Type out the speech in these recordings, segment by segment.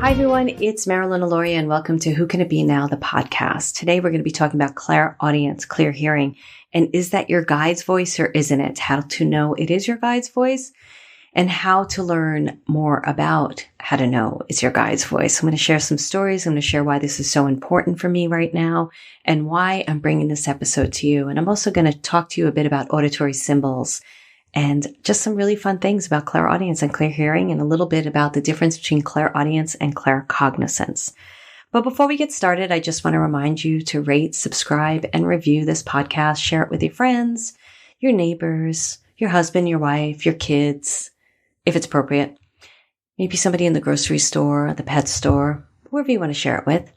Hi, everyone. It's Marilyn, Alauria, and welcome to Who Can It Be Now, the podcast. Today, we're going to be talking about clairaudience, clear hearing. And is that your guide's voice or isn't it? How to know it is your guide's voice and how to learn more about how to know it's your guide's voice. I'm going to share some stories. I'm going to share why this is so important for me right now and why I'm bringing this episode to you. And I'm also going to talk to you a bit about auditory symbols and just some really fun things about clairaudience and clear hearing and a little bit about the difference between clairaudience and claircognizance. But before we get started, I just want to remind you to rate, subscribe, and review this podcast. Share it with your friends, your neighbors, your husband, your wife, your kids, if it's appropriate. Maybe somebody in the grocery store, the pet store, wherever you want to share it with.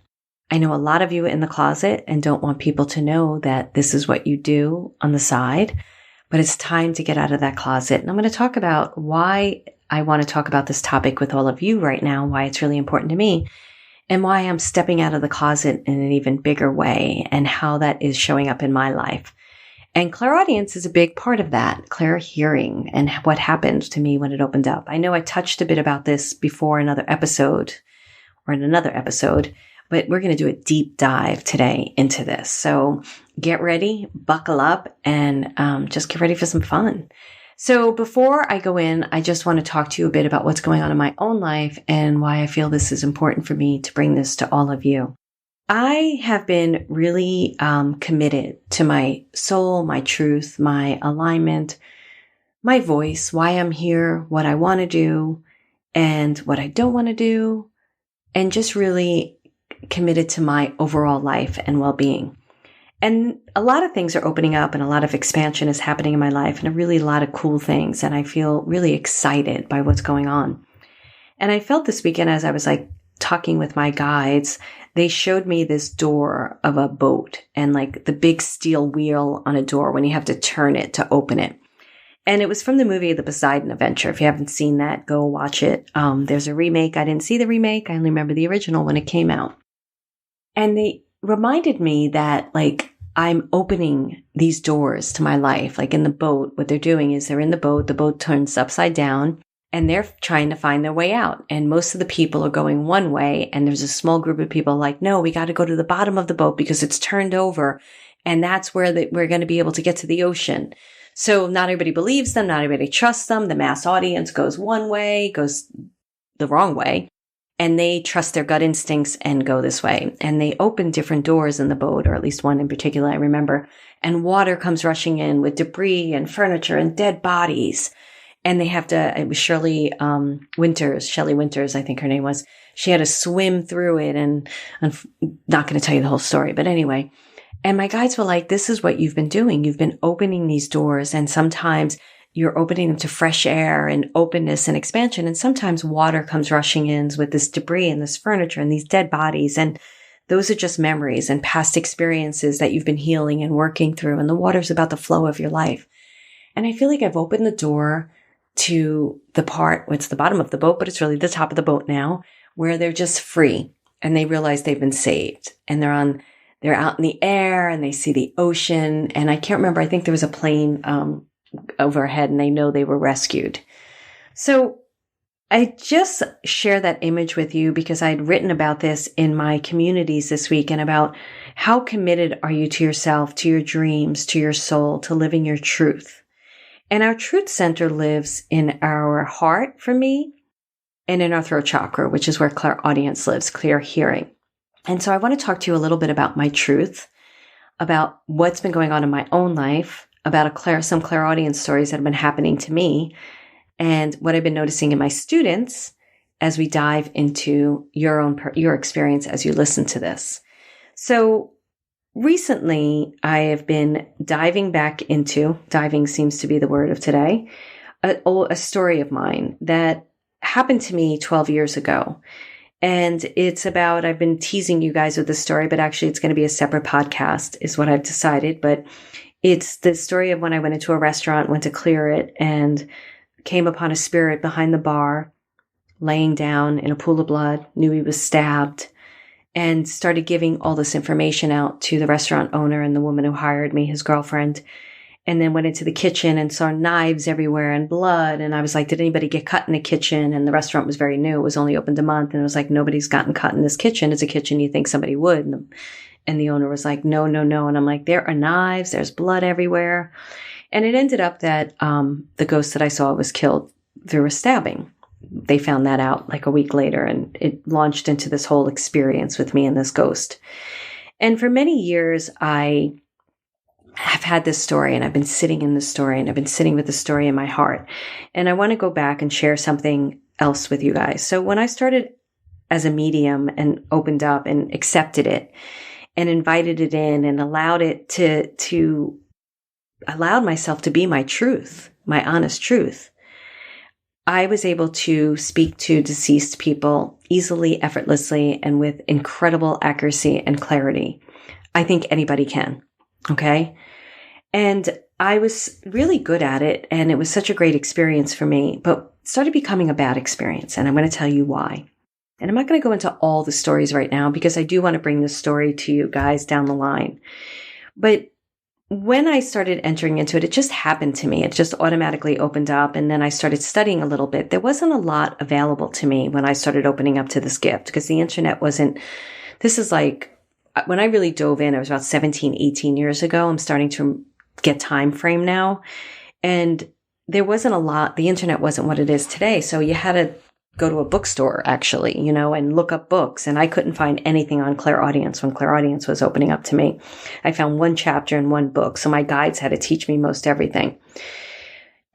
I know a lot of you in the closet and don't want people to know that this is what you do on the side. But it's time to get out of that closet. And I'm going to talk about why I want to talk about this topic with all of you right now, why it's really important to me, and why I'm stepping out of the closet in an even bigger way and how that is showing up in my life. And clairaudience is a big part of that, clear hearing and what happened to me when it opened up. I know I touched a bit about this before in another episode, but we're going to do a deep dive today into this. So get ready, buckle up, and just get ready for some fun. So before I go in, I just want to talk to you a bit about what's going on in my own life and why I feel this is important for me to bring this to all of you. I have been really committed to my soul, my truth, my alignment, my voice, why I'm here, what I want to do, and what I don't want to do, and just really committed to my overall life and well-being. And a lot of things are opening up and a lot of expansion is happening in my life and a lot of cool things. And I feel really excited by what's going on. And I felt this weekend as I was talking with my guides, they showed me this door of a boat and the big steel wheel on a door when you have to turn it to open it. And it was from the movie The Poseidon Adventure. If you haven't seen that, go watch it. There's a remake. I didn't see the remake. I only remember the original when it came out. And they reminded me that I'm opening these doors to my life. In the boat, what they're doing is they're in the boat turns upside down and they're trying to find their way out. And most of the people are going one way. And there's a small group of people no, we got to go to the bottom of the boat because it's turned over. And that's where we're going to be able to get to the ocean. So not everybody believes them. Not everybody trusts them. The mass audience goes one way, goes the wrong way. And they trust their gut instincts and go this way. And they open different doors in the boat, or at least one in particular, I remember. And water comes rushing in with debris and furniture and dead bodies. And they have to, it was Shelley Winters, I think her name was. She had to swim through it. And I'm not going to tell you the whole story, but anyway. And my guides were this is what you've been doing. You've been opening these doors. And sometimes you're opening them to fresh air and openness and expansion. And sometimes water comes rushing in with this debris and this furniture and these dead bodies. And those are just memories and past experiences that you've been healing and working through. And the water's about the flow of your life. And I feel like I've opened the door to the part where it's the bottom of the boat, but it's really the top of the boat now, where they're just free and they realize they've been saved and they're out in the air and they see the ocean. And I can't remember. I think there was a plane, overhead and they know they were rescued. So I just share that image with you because I had written about this in my communities this week and about how committed are you to yourself, to your dreams, to your soul, to living your truth. And our truth center lives in our heart for me and in our throat chakra, which is where clairaudience lives, clear hearing. And so I want to talk to you a little bit about my truth, about what's been going on in my own life, about some clairaudience stories that have been happening to me and what I've been noticing in my students as we dive into your experience as you listen to this. So recently I have been diving seems to be the word of today, a story of mine that happened to me 12 years ago. And it's about, I've been teasing you guys with this story, but actually it's going to be a separate podcast is what I've decided. But it's the story of when I went into a restaurant, went to clear it, and came upon a spirit behind the bar, laying down in a pool of blood, knew he was stabbed, and started giving all this information out to the restaurant owner and the woman who hired me, his girlfriend. and then went into the kitchen and saw knives everywhere and blood. And I was like, did anybody get cut in the kitchen? And the restaurant was very new. It was only opened a month. And it was like, nobody's gotten cut in this kitchen. It's a kitchen you think somebody would. And the owner was like, no, no, no. And I'm like, there are knives. There's blood everywhere. And it ended up that the ghost that I saw was killed through a stabbing. They found that out like a week later, and it launched into this whole experience with me and this ghost. And for many years, I have had this story, and I've been sitting in this story, and I've been sitting with the story in my heart. And I want to go back and share something else with you guys. So when I started as a medium and opened up and accepted it and invited it in and allowed it to allowed myself to be my truth, my honest truth, I was able to speak to deceased people easily, effortlessly, and with incredible accuracy and clarity. I think anybody can. Okay. And I was really good at it, and it was such a great experience for me, but it started becoming a bad experience. And I'm going to tell you why. And I'm not going to go into all the stories right now because I do want to bring this story to you guys down the line. But when I started entering into it, it just happened to me. It just automatically opened up. And then I started studying a little bit. There wasn't a lot available to me when I started opening up to this gift because the internet wasn't, this is like, when I really dove in, it was about 17, 18 years ago. I'm starting to get time frame now. And there wasn't a lot, the internet wasn't what it is today. So you had to go to a bookstore actually, and look up books. And I couldn't find anything on Clairaudience when Clairaudience was opening up to me. I found one chapter in one book. So my guides had to teach me most everything.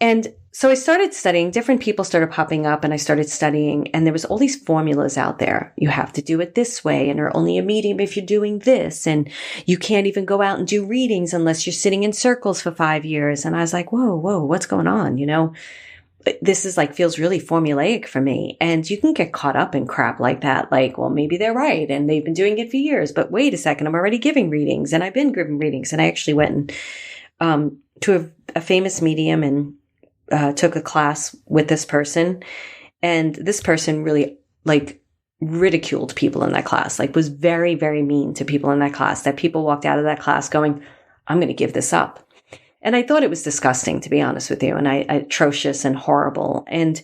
And so I started studying, different people started popping up, and I started studying, and there was all these formulas out there. You have to do it this way, and you're only a medium if you're doing this, and you can't even go out and do readings unless you're sitting in circles for 5 years. And I was like, whoa, what's going on? This is like, feels really formulaic for me. And you can get caught up in crap like that. Like, well, maybe they're right, and they've been doing it for years, but wait a second, I'm already giving readings, and I've been giving readings. And I actually went to a famous medium and took a class with this person, and this person really ridiculed people in that class, was very, very mean to people in that class, that people walked out of that class going, I'm going to give this up. And I thought it was disgusting, to be honest with you, and atrocious and horrible. And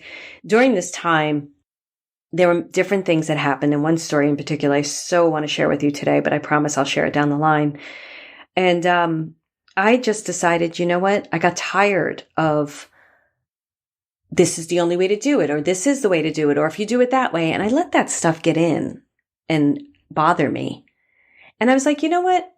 during this time, there were different things that happened. And one story in particular, I so want to share with you today, but I promise I'll share it down the line. And I just decided, you know what? I got tired of this is the only way to do it, or this is the way to do it, or if you do it that way. And I let that stuff get in and bother me. And I was like, you know what?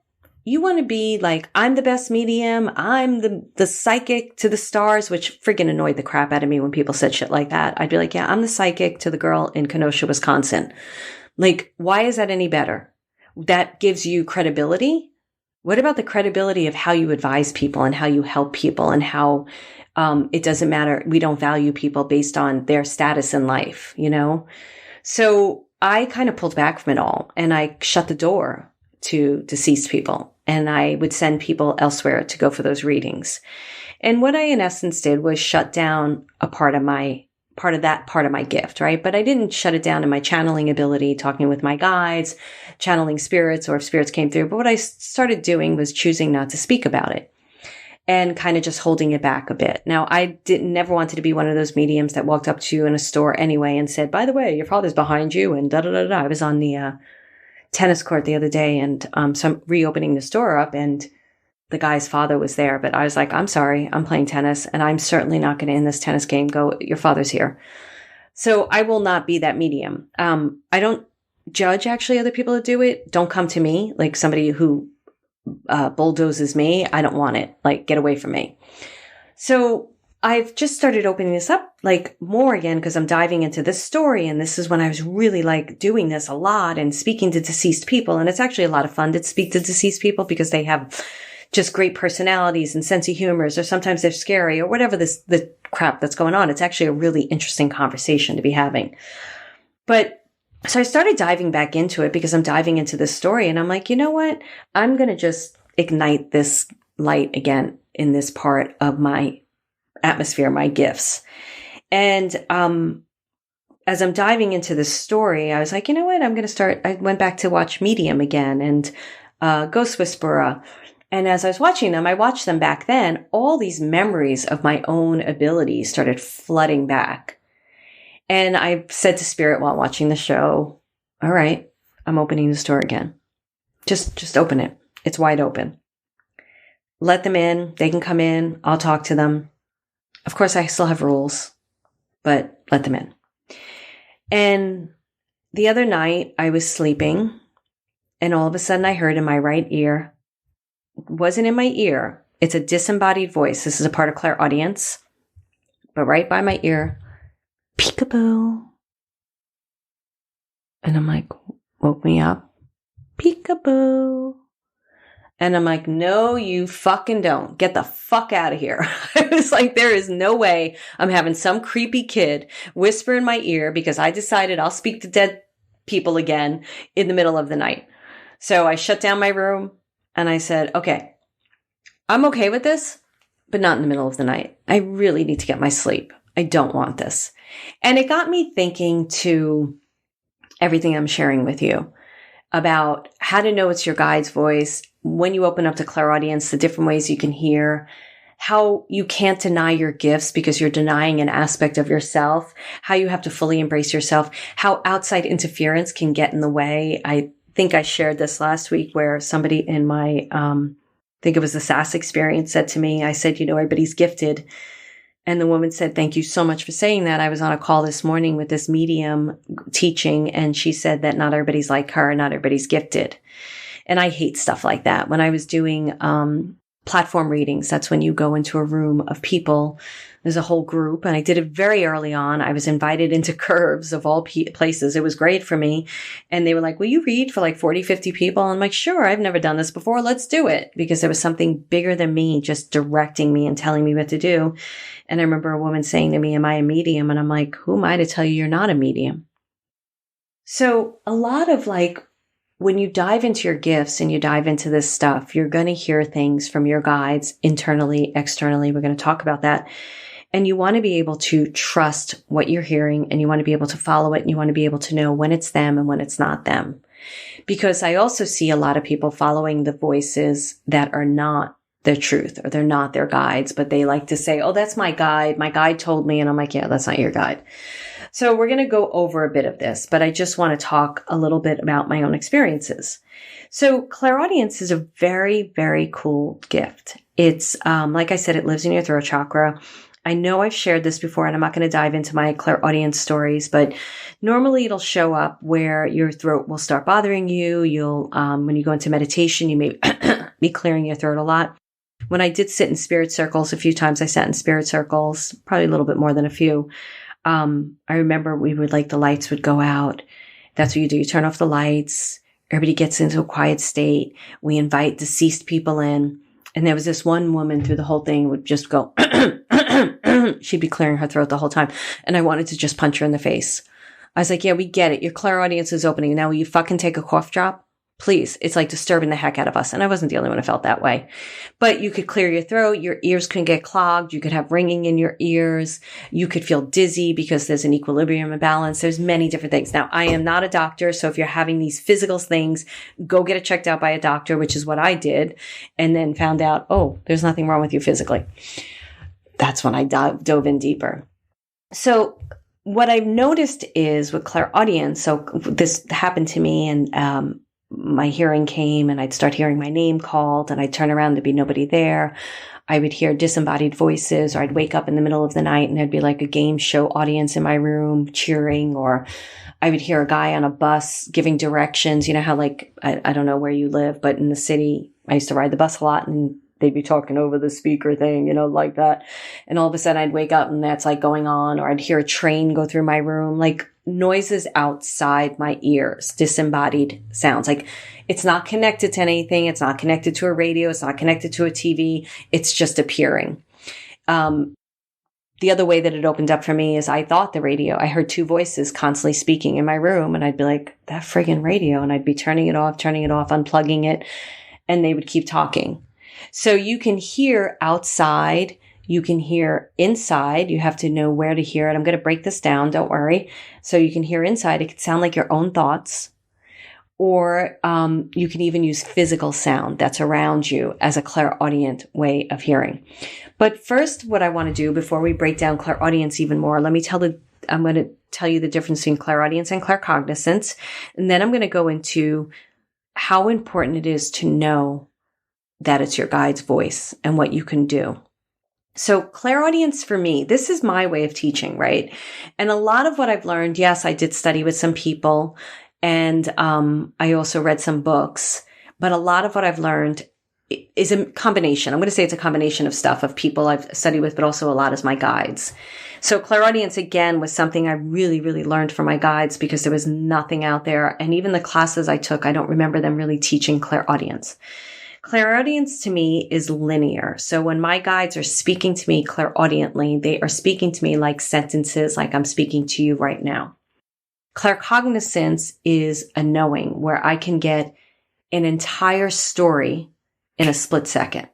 You want to be like, I'm the best medium. I'm the psychic to the stars, which friggin' annoyed the crap out of me when people said shit like that. I'd be like, yeah, I'm the psychic to the girl in Kenosha, Wisconsin. Why is that any better? That gives you credibility. What about the credibility of how you advise people and how you help people and how it doesn't matter. We don't value people based on their status in life, So I kind of pulled back from it all, and I shut the door to deceased people, and I would send people elsewhere to go for those readings. And what I, in essence, did was shut down a part of my gift, right? But I didn't shut it down in my channeling ability, talking with my guides, channeling spirits, or if spirits came through. But what I started doing was choosing not to speak about it, and kind of just holding it back a bit. Now, I never wanted to be one of those mediums that walked up to you in a store anyway and said, by the way, your father's behind you, and da-da-da-da. I was on the tennis court the other day, and so I'm reopening the store up, and the guy's father was there. But I was like, I'm sorry, I'm playing tennis, and I'm certainly not going to end this tennis game. Go, your father's here. So I will not be that medium. I don't judge, actually, other people that do it. Don't come to me, like somebody who bulldozes me. I don't want it. Get away from me. So I've just started opening this up more again because I'm diving into this story. And this is when I was really doing this a lot and speaking to deceased people. And it's actually a lot of fun to speak to deceased people because they have just great personalities and sense of humors, or sometimes they're scary, or whatever the crap that's going on. It's actually a really interesting conversation to be having. But so I started diving back into it because I'm diving into this story, and I'm like, you know what? I'm going to just ignite this light again in this part of my atmosphere, my gifts. And as I'm diving into this story, I was like, you know what? I went back to watch Medium again and Ghost Whisperer. And as I was watching them, I watched them back then, all these memories of my own abilities started flooding back. And I said to Spirit while watching the show, all right, I'm opening the store again. Just open it. It's wide open. Let them in. They can come in. I'll talk to them. Of course, I still have rules, but let them in. And the other night I was sleeping and all of a sudden I heard in my right ear, it wasn't in my ear. It's a disembodied voice. This is a part of clairaudience, but right by my ear, peekaboo. And I'm like, woke me up. Peekaboo. And I'm like, no, you fucking don't. Get the fuck out of here. I was like, there is no way I'm having some creepy kid whisper in my ear because I decided I'll speak to dead people again in the middle of the night. So I shut down my room and I said, okay, I'm okay with this, but not in the middle of the night. I really need to get my sleep. I don't want this. And it got me thinking to everything I'm sharing with you about how to know it's your guide's voice, when you open up to clairaudience, the different ways you can hear, how you can't deny your gifts because you're denying an aspect of yourself, how you have to fully embrace yourself, how outside interference can get in the way. I think I shared this last week where somebody in my, I think it was the SAS experience said to me, I said, everybody's gifted. And the woman said, thank you so much for saying that. I was on a call this morning with this medium teaching, and she said that not everybody's like her, not everybody's gifted. And I hate stuff like that. When I was doing platform readings, that's when you go into a room of people. There's a whole group, and I did it very early on. I was invited into Curves of all places. It was great for me. And they were like, will you read for like 40, 50 people? I'm like, sure, I've never done this before. Let's do it. Because there was something bigger than me just directing me and telling me what to do. And I remember a woman saying to me, am I a medium? And I'm like, who am I to tell you you're not a medium? So a lot of when you dive into your gifts and you dive into this stuff, you're going to hear things from your guides internally, externally. We're going to talk about that. And you want to be able to trust what you're hearing, and you want to be able to follow it, and you want to be able to know when it's them and when it's not them. Because I also see a lot of people following the voices that are not their truth, or they're not their guides, but they like to say, oh, that's my guide. My guide told me. And I'm like, yeah, that's not your guide. So we're going to go over a bit of this, but I just want to talk a little bit about my own experiences. So clairaudience is a very, very cool gift. It's, like I said, it lives in your throat chakra. I know I've shared this before, and I'm not going to dive into my clairaudience stories, but normally it'll show up where your throat will start bothering you. You'll, when you go into meditation, you may be clearing your throat a lot. When I did sit in spirit circles a few times, I sat in spirit circles, probably a little bit more than a few. I remember we would the lights would go out. That's what you do. You turn off the lights. Everybody gets into a quiet state. We invite deceased people in. And there was this one woman through the whole thing would just go, she'd be clearing her throat the whole time. And I wanted to just punch her in the face. I was like, yeah, we get it. Your clairaudience is opening. Now will you fucking take a cough drop? Please. It's disturbing the heck out of us. And I wasn't the only one who felt that way. But you could clear your throat. Your ears can get clogged. You could have ringing in your ears. You could feel dizzy because there's an equilibrium imbalance. There's many different things. Now, I am not a doctor. So if you're having these physical things, go get it checked out by a doctor, which is what I did. And then found out, oh, there's nothing wrong with you physically. That's when I dove in deeper. So what I've noticed is with clairaudience, so this happened to me, and my hearing came, and I'd start hearing my name called, and I'd turn around, there'd be nobody there. I would hear disembodied voices, or I'd wake up in the middle of the night and there'd be a game show audience in my room cheering, or I would hear a guy on a bus giving directions. You know how I don't know where you live, but in the city, I used to ride the bus a lot, and they'd be talking over the speaker thing, like that. And all of a sudden I'd wake up and that's going on, or I'd hear a train go through my room, noises outside my ears, disembodied sounds. It's not connected to anything. It's not connected to a radio. It's not connected to a TV. It's just appearing. The other way that it opened up for me is I thought the radio, I heard two voices constantly speaking in my room, and I'd be like, that friggin' radio. And I'd be turning it off, unplugging it, and they would keep talking. So you can hear outside. You can hear inside. You have to know where to hear it. I'm going to break this down. Don't worry. So you can hear inside. It could sound like your own thoughts, or you can even use physical sound that's around you as a clairaudient way of hearing. But first, what I want to do before we break down clairaudience even more, I'm going to tell you the difference between clairaudience and claircognizance. And then I'm going to go into how important it is to know that it's your guide's voice and what you can do. So clairaudience for me, this is my way of teaching, right? And a lot of what I've learned, yes, I did study with some people, and I also read some books, but a lot of what I've learned is a combination. I'm going to say it's a combination of stuff of people I've studied with, but also a lot as my guides. So clairaudience, again, was something I really, really learned from my guides because there was nothing out there. And even the classes I took, I don't remember them really teaching clairaudience. Clairaudience to me is linear. So when my guides are speaking to me clairaudiently, they are speaking to me like sentences, like I'm speaking to you right now. Claircognizance is a knowing where I can get an entire story in a split second.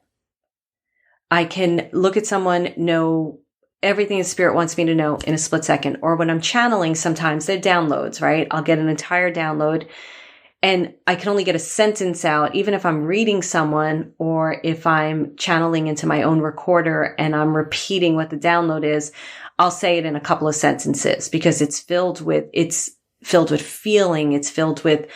I can look at someone, know everything the spirit wants me to know in a split second. Or when I'm channeling, sometimes they're downloads, right? I'll get an entire download and I can only get a sentence out, even if I'm reading someone or if I'm channeling into my own recorder and I'm repeating what the download is, I'll say it in a couple of sentences because it's filled with feeling. It's filled with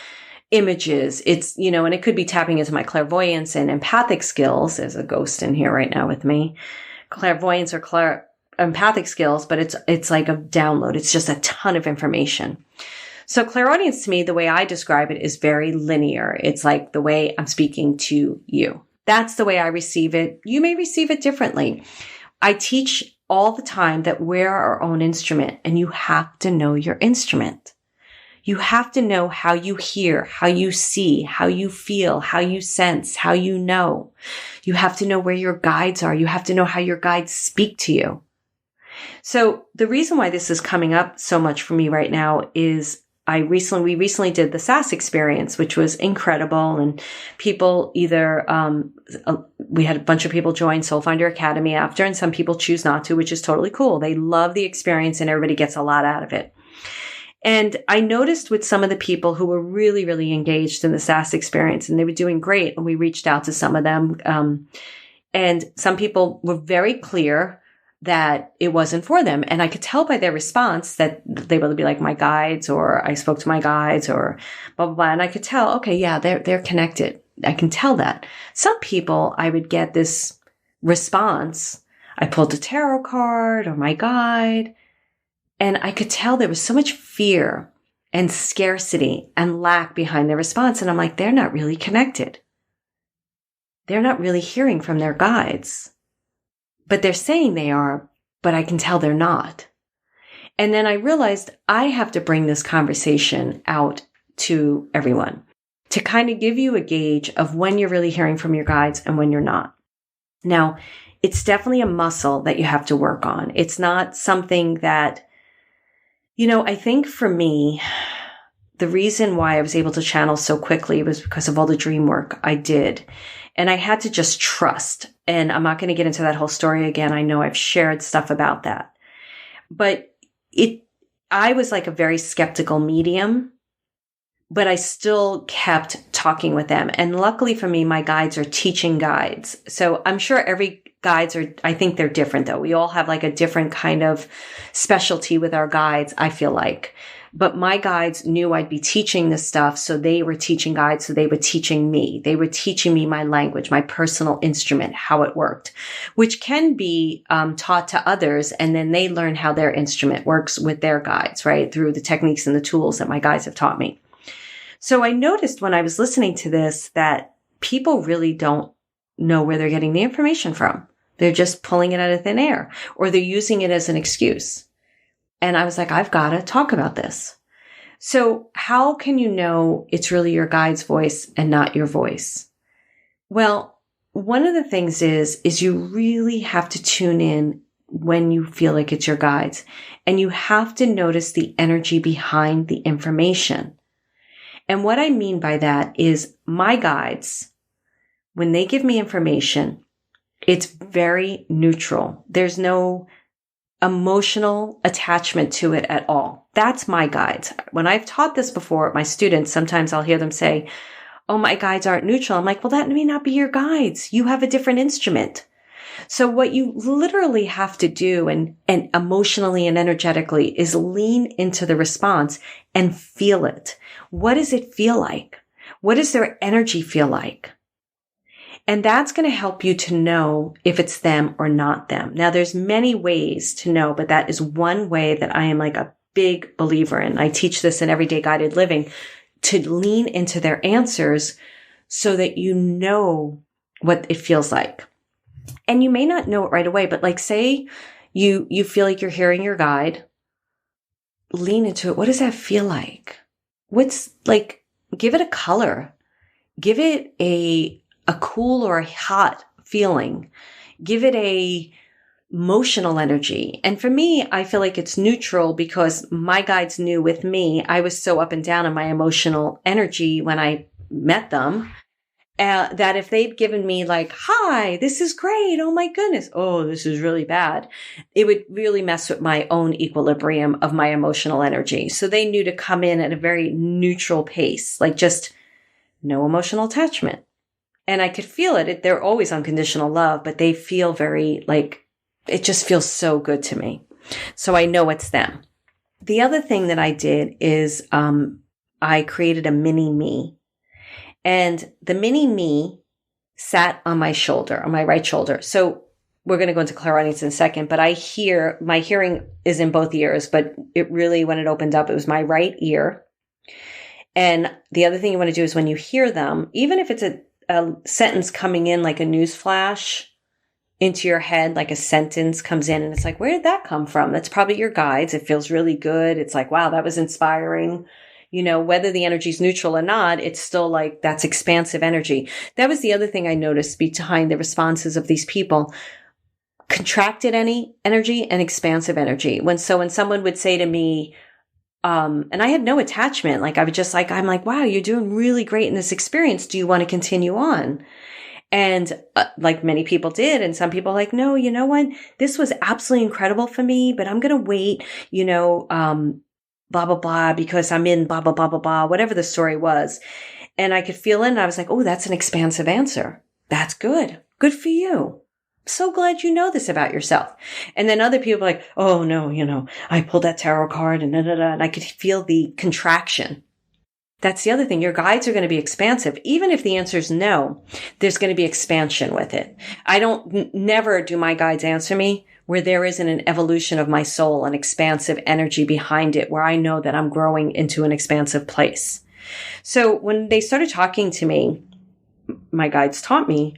images. It's, and it could be tapping into my clairvoyance and empathic skills. There's a ghost in here right now with me. Clairvoyance or empathic skills, but it's like a download. It's just a ton of information. So clairaudience to me, the way I describe it is very linear. It's like the way I'm speaking to you. That's the way I receive it. You may receive it differently. I teach all the time that we're our own instrument and you have to know your instrument. You have to know how you hear, how you see, how you feel, how you sense, how you know. You have to know where your guides are. You have to know how your guides speak to you. So the reason why this is coming up so much for me right now is we recently did the SAS experience, which was incredible. And people either, we had a bunch of people join Soul Finder Academy after, and some people choose not to, which is totally cool. They love the experience and everybody gets a lot out of it. And I noticed with some of the people who were really, really engaged in the SAS experience, and they were doing great. And we reached out to some of them. And some people were very clear that it wasn't for them. And I could tell by their response that they would be like my guides, or I spoke to my guides, or blah, blah, blah. And I could tell, okay, yeah, they're connected. I can tell that. Some people, I would get this response. I pulled a tarot card or my guide, and I could tell there was so much fear and scarcity and lack behind their response. And I'm like, they're not really connected. They're not really hearing from their guides. But they're saying they are, but I can tell they're not. And then I realized I have to bring this conversation out to everyone to kind of give you a gauge of when you're really hearing from your guides and when you're not. Now, it's definitely a muscle that you have to work on. It's not something that, I think for me, the reason why I was able to channel so quickly was because of all the dream work I did. And I had to just trust. And I'm not going to get into that whole story again. I know I've shared stuff about that. But I was like a very skeptical medium, but I still kept talking with them. And luckily for me, my guides are teaching guides. So I'm sure every I think they're different though. We all have like a different kind of specialty with our guides, I feel like. But my guides knew I'd be teaching this stuff. So they were teaching guides. So they were teaching me. They were teaching me my language, my personal instrument, how it worked, which can be taught to others. And then they learn how their instrument works with their guides, right? Through the techniques and the tools that my guides have taught me. So I noticed when I was listening to this that people really don't know where they're getting the information from. They're just pulling it out of thin air, or they're using it as an excuse. And I was like, I've got to talk about this. So how can you know it's really your guide's voice and not your voice? Well, one of the things is you really have to tune in when you feel like it's your guides, and you have to notice the energy behind the information. And what I mean by that is my guides, when they give me information, it's very neutral. There's no emotional attachment to it at all. That's my guides. When I've taught this before, my students, sometimes I'll hear them say, oh, my guides aren't neutral. I'm like, well, that may not be your guides. You have a different instrument. So what you literally have to do and emotionally and energetically is lean into the response and feel it. What does it feel like? What does their energy feel like? And that's going to help you to know if it's them or not them. Now, there's many ways to know, but that is one way that I am like a big believer in. I teach this in Everyday Guided Living, to lean into their answers so that you know what it feels like. And you may not know it right away, but like say you feel like you're hearing your guide, lean into it. What does that feel like? What's like, give it a color, give it a cool or a hot feeling, give it a emotional energy. And for me, I feel like it's neutral because my guides knew with me, I was so up and down in my emotional energy when I met them, that if they'd given me like, hi, this is great. Oh my goodness. Oh, this is really bad. It would really mess with my own equilibrium of my emotional energy. So they knew to come in at a very neutral pace, like just no emotional attachment. And I could feel it. They're always unconditional love, but they feel very like, it just feels so good to me. So I know it's them. The other thing that I did is I created a mini me. And the mini me sat on my shoulder, on my right shoulder. So we're going to go into clairaudience in a second, but my hearing is in both ears, but it really, when it opened up, it was my right ear. And the other thing you want to do is when you hear them, even if it's a sentence coming in like a news flash into your head, like a sentence comes in and it's like, where did that come from? That's probably your guides. It feels really good. It's like, wow, that was inspiring. You know, whether the energy is neutral or not, it's still like that's expansive energy. That was the other thing I noticed behind the responses of these people. Contracted energy and expansive energy. When someone would say to me, and I had no attachment, like I would just like, I'm like, wow, you're doing really great in this experience. Do you want to continue on? And like many people did. And some people are like, no, you know what? This was absolutely incredible for me, but I'm going to wait, blah, blah, blah, because I'm in blah, blah, blah, blah, blah, whatever the story was. And I could feel it. And I was like, oh, that's an expansive answer. That's good. Good for you. So glad you know this about yourself. And then other people are like, oh no, I pulled that tarot card and and I could feel the contraction. That's the other thing. Your guides are going to be expansive. Even if the answer is no, there's going to be expansion with it. Never do my guides answer me where there isn't an evolution of my soul, an expansive energy behind it, where I know that I'm growing into an expansive place. So when they started talking to me, my guides taught me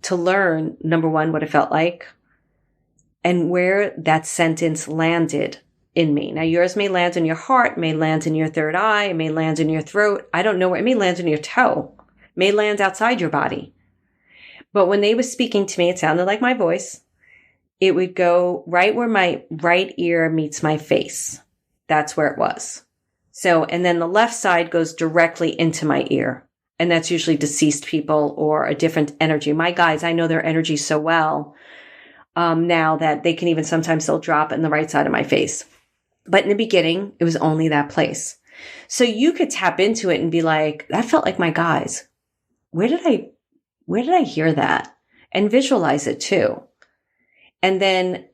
to learn, number one, what it felt like and where that sentence landed in me. Now, yours may land in your heart, may land in your third eye, it may land in your throat. I don't know where. It may land in your toe, may land outside your body. But when they were speaking to me, it sounded like my voice. It would go right where my right ear meets my face. That's where it was. So, and then the left side goes directly into my ear. And that's usually deceased people or a different energy. My guides, I know their energy so well now that they can even sometimes they'll drop in the right side of my face. But in the beginning, it was only that place. So you could tap into it and be like, that felt like my guides. Where did I hear that? And visualize it too. And then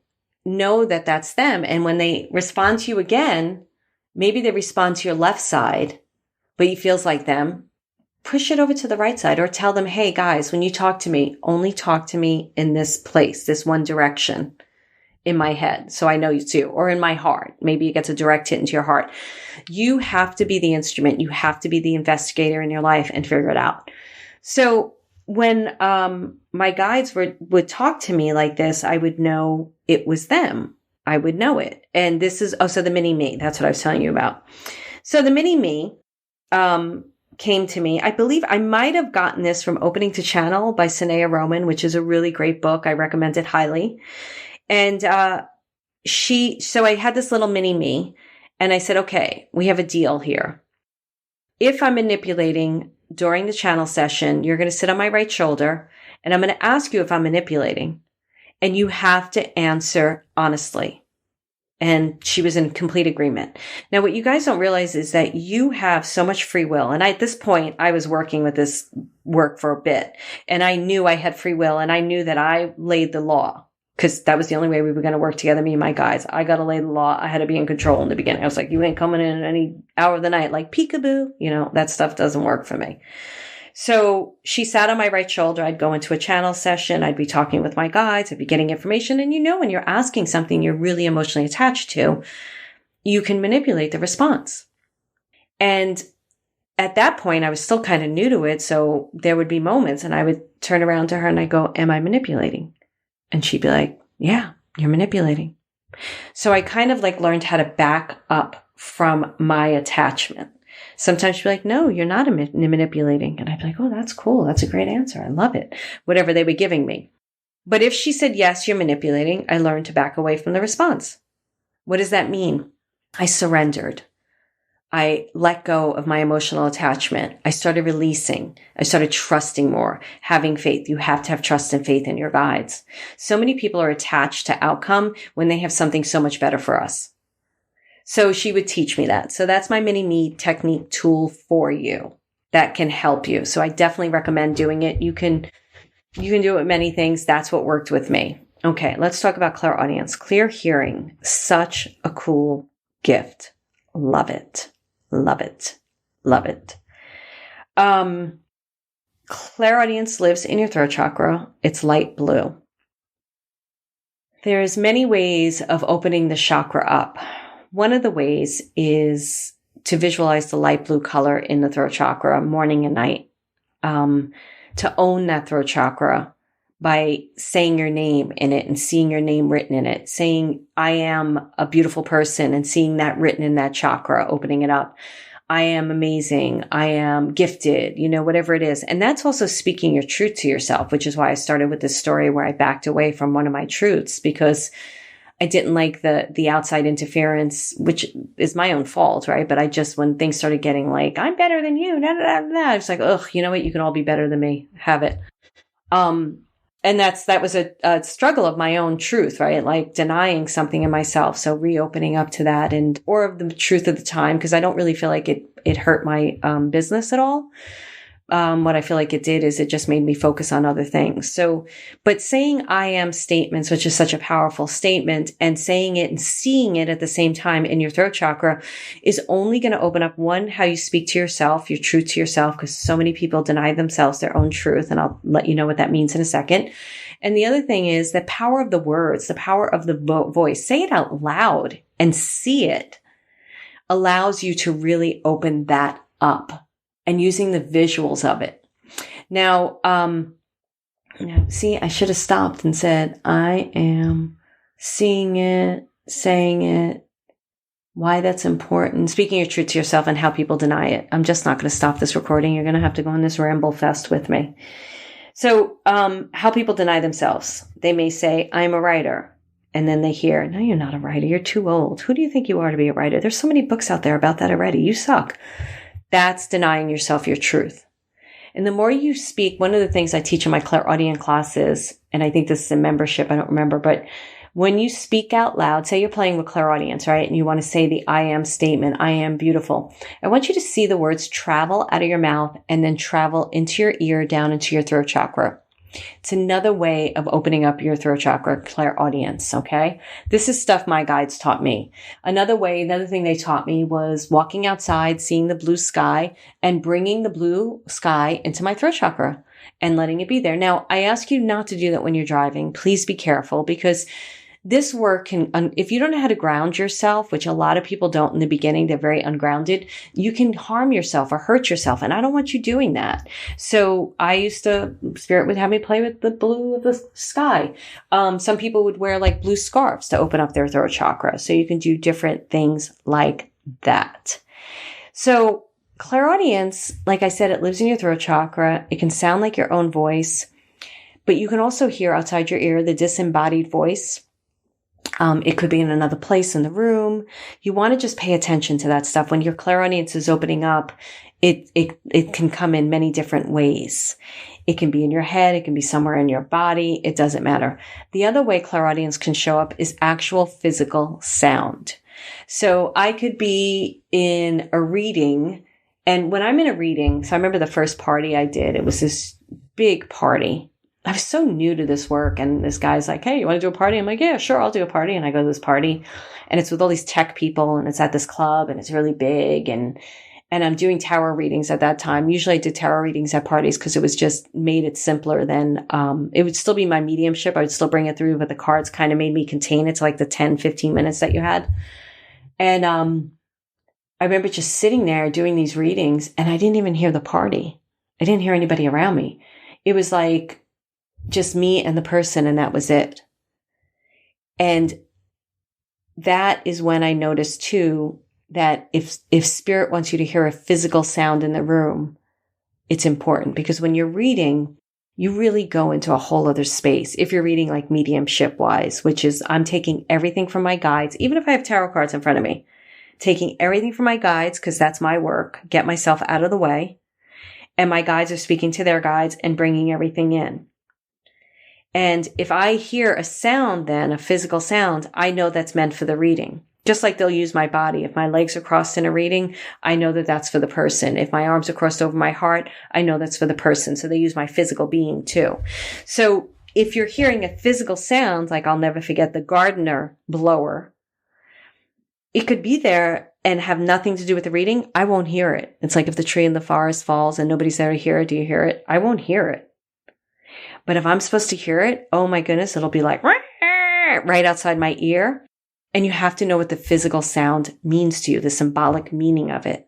know that that's them. And when they respond to you again, maybe they respond to your left side, but it feels like them. Push it over to the right side or tell them, hey guys, when you talk to me, only talk to me in this place, this one direction in my head. So I know you too, or in my heart. Maybe it gets a direct hit into your heart. You have to be the instrument. You have to be the investigator in your life and figure it out. So when my guides would talk to me like this, I would know it was them. I would know it. And this is also the mini me. That's what I was telling you about. So the mini me came to me. I believe I might have gotten this from Opening to Channel by Sanaya Roman, which is a really great book. I recommend it highly. And so I had this little mini me and I said, okay, we have a deal here. If I'm manipulating during the channel session, you're going to sit on my right shoulder and I'm going to ask you if I'm manipulating and you have to answer honestly. And she was in complete agreement. Now, what you guys don't realize is that you have so much free will. And at this point, I was working with this work for a bit, and I knew I had free will, and I knew that I laid the law, because that was the only way we were going to work together, me and my guys. I got to lay the law. I had to be in control in the beginning. I was like, you ain't coming in at any hour of the night, like peekaboo. That stuff doesn't work for me. So she sat on my right shoulder. I'd go into a channel session. I'd be talking with my guides. I'd be getting information. And when you're asking something you're really emotionally attached to, you can manipulate the response. And at that point, I was still kind of new to it. So there would be moments, and I would turn around to her and I go, am I manipulating? And she'd be like, yeah, you're manipulating. So I kind of learned how to back up from my attachment. Sometimes she'd be like, no, you're not manipulating. And I'd be like, oh, that's cool. That's a great answer. I love it. Whatever they were giving me. But if she said, yes, you're manipulating, I learned to back away from the response. What does that mean? I surrendered. I let go of my emotional attachment. I started releasing. I started trusting more, having faith. You have to have trust and faith in your guides. So many people are attached to outcome when they have something so much better for us. So she would teach me that. So that's my mini-me technique tool for you that can help you. So I definitely recommend doing it. You can do it with many things. That's what worked with me. Okay, let's talk about clairaudience. Clear hearing, such a cool gift. Love it. Love it. Love it. Clairaudience lives in your throat chakra. It's light blue. There's many ways of opening the chakra up. One of the ways is to visualize the light blue color in the throat chakra morning and night. To own that throat chakra by saying your name in it and seeing your name written in it, saying, I am a beautiful person, and seeing that written in that chakra, opening it up. I am amazing. I am gifted, whatever it is. And that's also speaking your truth to yourself, which is why I started with this story where I backed away from one of my truths, because I didn't like the outside interference, which is my own fault, right? But when things started getting I'm better than you, I was like, ugh, you know what? You can all be better than me. Have it. And that was a struggle of my own truth, right? Denying something in myself. So reopening up to that or of the truth of the time, because I don't really feel like it hurt my business at all. What I feel like it did is it just made me focus on other things. But saying I am statements, which is such a powerful statement, and saying it and seeing it at the same time in your throat chakra is only going to open up, one, how you speak to yourself, your truth to yourself, because so many people deny themselves their own truth. And I'll let you know what that means in a second. And the other thing is the power of the words, the power of the voice. Say it out loud and see it allows you to really open that up. And using the visuals of it. Now, see, I should have stopped and said, I am seeing it, saying it, why that's important, speaking your truth to yourself and how people deny it. I'm just not going to stop this recording. You're going to have to go on this ramble fest with me. So, how people deny themselves. They may say, I'm a writer. And then they hear, no, you're not a writer. You're too old. Who do you think you are to be a writer? There's so many books out there about that already. You suck. That's denying yourself your truth. And the more you speak, one of the things I teach in my Clairaudience classes, and I think this is a membership, I don't remember, but when you speak out loud, say you're playing with Clairaudience, right? And you want to say the I am statement, I am beautiful. I want you to see the words travel out of your mouth and then travel into your ear, down into your throat chakra. It's another way of opening up your throat chakra, clairaudience, okay? This is stuff my guides taught me. Another thing they taught me was walking outside, seeing the blue sky, and bringing the blue sky into my throat chakra and letting it be there. Now, I ask you not to do that when you're driving. Please be careful, because this work can, if you don't know how to ground yourself, which a lot of people don't in the beginning, they're very ungrounded, you can harm yourself or hurt yourself. And I don't want you doing that. So Spirit would have me play with the blue of the sky. Some people would wear blue scarves to open up their throat chakra. So you can do different things like that. So clairaudience, like I said, it lives in your throat chakra. It can sound like your own voice, but you can also hear outside your ear the disembodied voice. It could be in another place in the room. You want to just pay attention to that stuff. When your clairaudience is opening up, it can come in many different ways. It can be in your head. It can be somewhere in your body. It doesn't matter. The other way clairaudience can show up is actual physical sound. So I could be in a reading, and when I'm in a reading, so I remember the first party I did, it was this big party. I was so new to this work, and this guy's like, hey, you want to do a party? I'm like, yeah, sure, I'll do a party. And I go to this party, and it's with all these tech people, and it's at this club, and it's really big, and I'm doing tarot readings at that time. Usually I did tarot readings at parties because it was just made it simpler than, it would still be my mediumship. I would still bring it through, but the cards kind of made me contain it to like the 10, 15 minutes that you had. And I remember just sitting there doing these readings, and I didn't even hear the party. I didn't hear anybody around me. It was like just me and the person, and that was it. And that is when I noticed too, that if spirit wants you to hear a physical sound in the room, it's important, because when you're reading, you really go into a whole other space. If you're reading like mediumship wise, which is I'm taking everything from my guides, even if I have tarot cards in front of me, taking everything from my guides, because that's my work, get myself out of the way. And my guides are speaking to their guides and bringing everything in. And if I hear a sound, then a physical sound, I know that's meant for the reading. Just like they'll use my body. If my legs are crossed in a reading, I know that that's for the person. If my arms are crossed over my heart, I know that's for the person. So they use my physical being too. So if you're hearing a physical sound, like I'll never forget the gardener blower, it could be there and have nothing to do with the reading. I won't hear it. It's like if the tree in the forest falls and nobody's there to hear it, do you hear it? I won't hear it. But if I'm supposed to hear it, oh my goodness, it'll be like right outside my ear. And you have to know what the physical sound means to you, the symbolic meaning of it.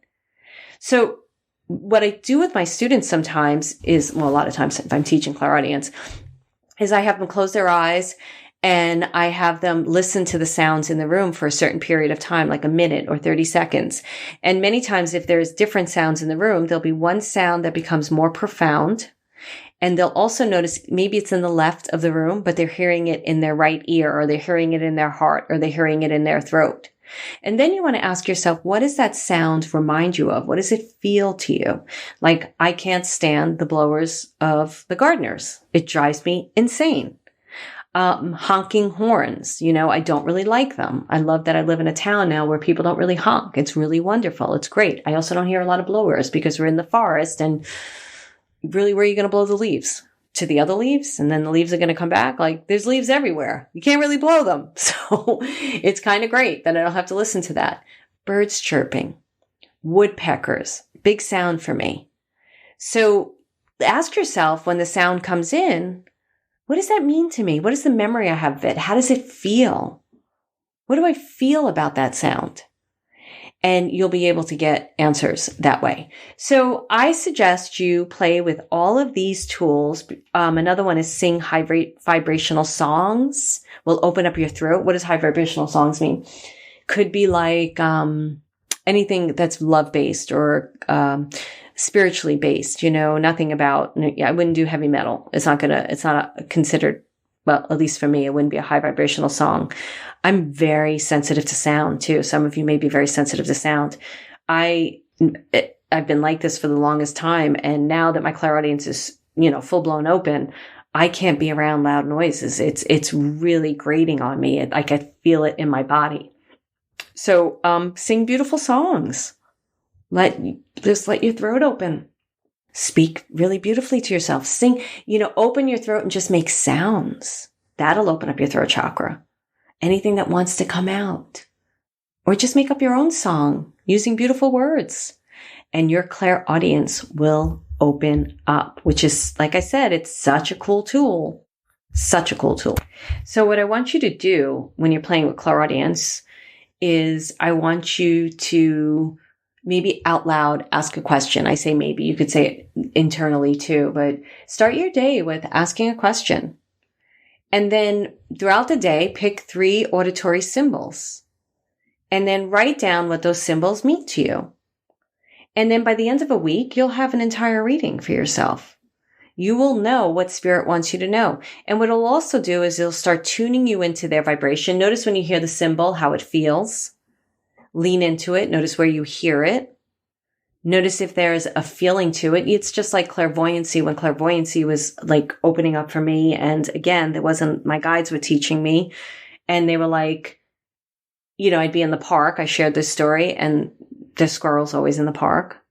So what I do with my students sometimes is, well, a lot of times if I'm teaching clairaudience, is I have them close their eyes and I have them listen to the sounds in the room for a certain period of time, like a minute or 30 seconds. And many times if there's different sounds in the room, there'll be one sound that becomes more profound. And they'll also notice maybe it's in the left of the room, but they're hearing it in their right ear, or they're hearing it in their heart, or they're hearing it in their throat. And then you want to ask yourself, what does that sound remind you of? What does it feel to you? Like, I can't stand the blowers of the gardeners. It drives me insane. Honking horns, I don't really like them. I love that I live in a town now where people don't really honk. It's really wonderful. It's great. I also don't hear a lot of blowers because we're in the forest, and really, where are you going to blow the leaves? To the other leaves? And then the leaves are going to come back? Like, there's leaves everywhere. You can't really blow them. So it's kind of great that I don't have to listen to that. Birds chirping, woodpeckers, big sound for me. So ask yourself, when the sound comes in, what does that mean to me? What is the memory I have of it? How does it feel? What do I feel about that sound? And you'll be able to get answers that way. So I suggest you play with all of these tools. Another one is sing high vibrational songs. Will open up your throat. What does high vibrational songs mean? Could be like anything that's love-based or spiritually based. Nothing about. I wouldn't do heavy metal. It's not considered. Well, at least for me, it wouldn't be a high vibrational song. I'm very sensitive to sound too. Some of you may be very sensitive to sound. I've been like this for the longest time. And now that my clairaudience is, full blown open, I can't be around loud noises. It's really grating on me. I can feel it in my body. So, sing beautiful songs. Let your throat open. Speak really beautifully to yourself. Sing, open your throat and just make sounds. That'll open up your throat chakra. Anything that wants to come out. Or just make up your own song using beautiful words. And your clairaudience will open up, which is, like I said, it's such a cool tool. Such a cool tool. So what I want you to do when you're playing with clairaudience is I want you to maybe out loud ask a question. I say maybe, you could say it internally too, but start your day with asking a question. And then throughout the day, pick 3 auditory symbols. And then write down what those symbols mean to you. And then by the end of a week, you'll have an entire reading for yourself. You will know what spirit wants you to know. And what it'll also do is it'll start tuning you into their vibration. Notice when you hear the symbol, how it feels. Lean into it. Notice where you hear it. Notice if there's a feeling to it. It's just like clairvoyancy, when clairvoyancy was like opening up for me. And again, there wasn't, my guides were teaching me, and they were like, I'd be in the park. I shared this story, and there's squirrels always in the park.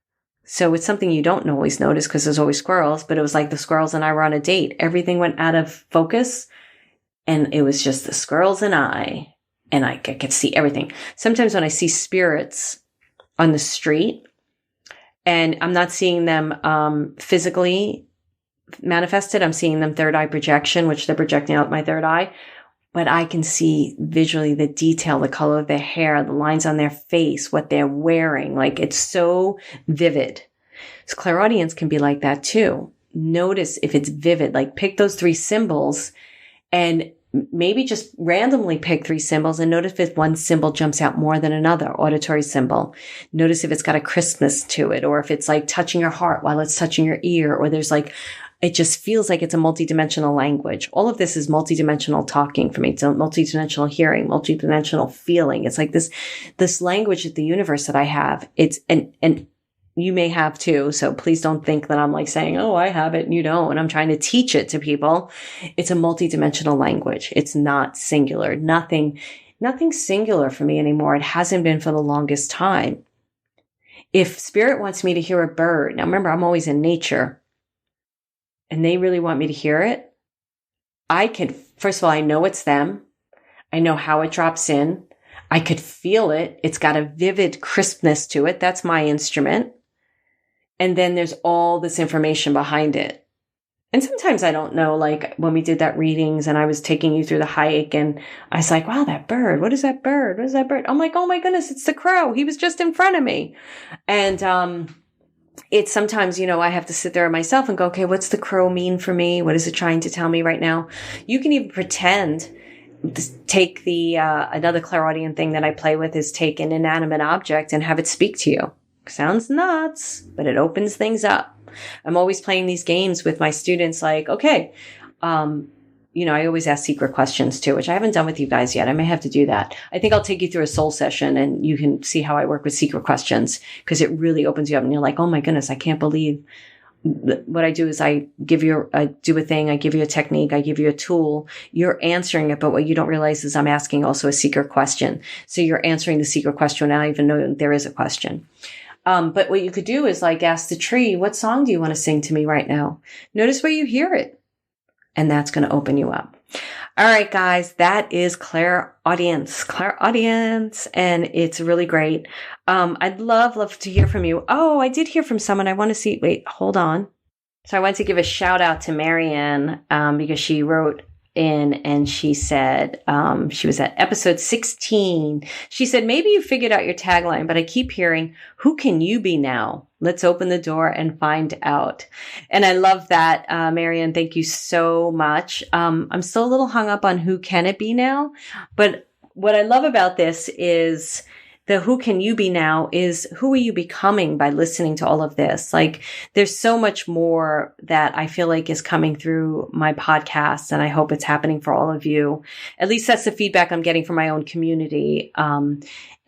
So it's something you don't always notice because there's always squirrels, but it was like the squirrels and I were on a date. Everything went out of focus, and it was just the squirrels and I could see everything. Sometimes when I see spirits on the street, and I'm not seeing them physically manifested, I'm seeing them third eye projection, which they're projecting out my third eye. But I can see visually the detail, the color of their hair, the lines on their face, what they're wearing. Like, it's so vivid. So clairaudience can be like that too. Notice if it's vivid, like pick those 3 symbols and maybe just randomly pick 3 symbols and notice if one symbol jumps out more than another, auditory symbol. Notice if it's got a crispness to it, or if it's like touching your heart while it's touching your ear, or there's like, it just feels like it's a multidimensional language. All of this is multidimensional talking for me. It's a multidimensional hearing, multidimensional feeling. It's like this language of the universe that I have. It's, and you may have too. So please don't think that I'm like saying, oh, I have it and you don't. And I'm trying to teach it to people. It's a multidimensional language. It's not singular. Nothing singular for me anymore. It hasn't been for the longest time. If spirit wants me to hear a bird, now remember, I'm always in nature, and they really want me to hear it, I can, first of all, I know it's them. I know how it drops in. I could feel it. It's got a vivid crispness to it. That's my instrument. And then there's all this information behind it. And sometimes I don't know, like when we did that readings and I was taking you through the hike and I was like, wow, that bird, what is that bird? What is that bird? I'm like, oh my goodness, it's the crow. He was just in front of me. And, it's sometimes, I have to sit there myself and go, okay, what's the crow mean for me? What is it trying to tell me right now? You can even pretend, take the, another clairaudient thing that I play with is take an inanimate object and have it speak to you. Sounds nuts, but it opens things up. I'm always playing these games with my students like, okay, I always ask secret questions too, which I haven't done with you guys yet. I may have to do that. I think I'll take you through a soul session and you can see how I work with secret questions, because it really opens you up and you're like, oh my goodness, I can't believe what I do is I do a thing. I give you a technique. I give you a tool. You're answering it. But what you don't realize is I'm asking also a secret question. So you're answering the secret question without even knowing there is a question. But what you could do is like ask the tree, what song do you want to sing to me right now? Notice where you hear it. And that's going to open you up. All right, guys, that is clairaudience, and it's really great. I'd love to hear from you. Oh, I did hear from someone. I want to see, wait, hold on. So I want to give a shout out to Marianne, because she wrote in and she said, she was at episode 16. She said, maybe you figured out your tagline, but I keep hearing, who can you be now? Let's open the door and find out. And I love that, Marianne. Thank you so much. I'm still a little hung up on who can it be now, but what I love about this is the who can you be now is who are you becoming by listening to all of this? Like there's so much more that I feel like is coming through my podcast, and I hope it's happening for all of you. At least that's the feedback I'm getting from my own community.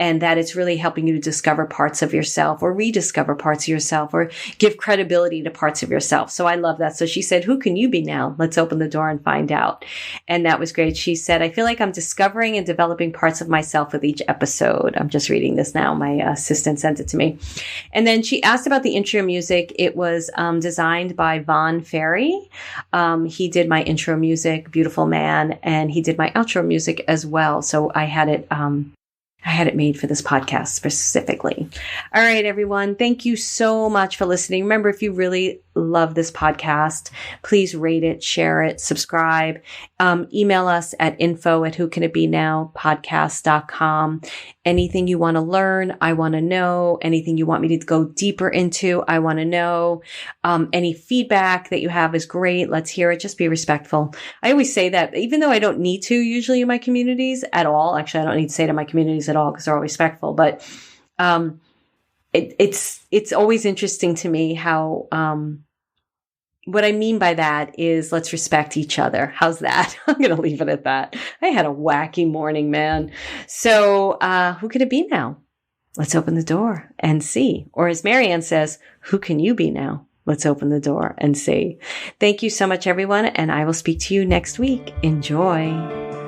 And that it's really helping you to discover parts of yourself or rediscover parts of yourself or give credibility to parts of yourself. So I love that. So she said, who can you be now? Let's open the door and find out. And that was great. She said, I feel like I'm discovering and developing parts of myself with each episode. I'm just reading this now. My assistant sent it to me. And then she asked about the intro music. It was designed by Von Ferry. He did my intro music, beautiful man, and he did my outro music as well. So I had it made for this podcast specifically. All right, everyone. Thank you so much for listening. Remember, if you really love this podcast, please rate it, share it, subscribe. Email us at info@whocanitbenow.podcast.com. Anything you want to learn, I want to know. Anything you want me to go deeper into, I want to know. Any feedback that you have is great. Let's hear it. Just be respectful. I always say that, even though I don't need to usually in my communities at all. Actually, I don't need to say to my communities at all because they're all respectful. But it's always interesting to me how what I mean by that is let's respect each other. How's that? I'm going to leave it at that. I had a wacky morning, man. So who could it be now? Let's open the door and see. Or as Marianne says, who can you be now? Let's open the door and see. Thank you so much, everyone. And I will speak to you next week. Enjoy.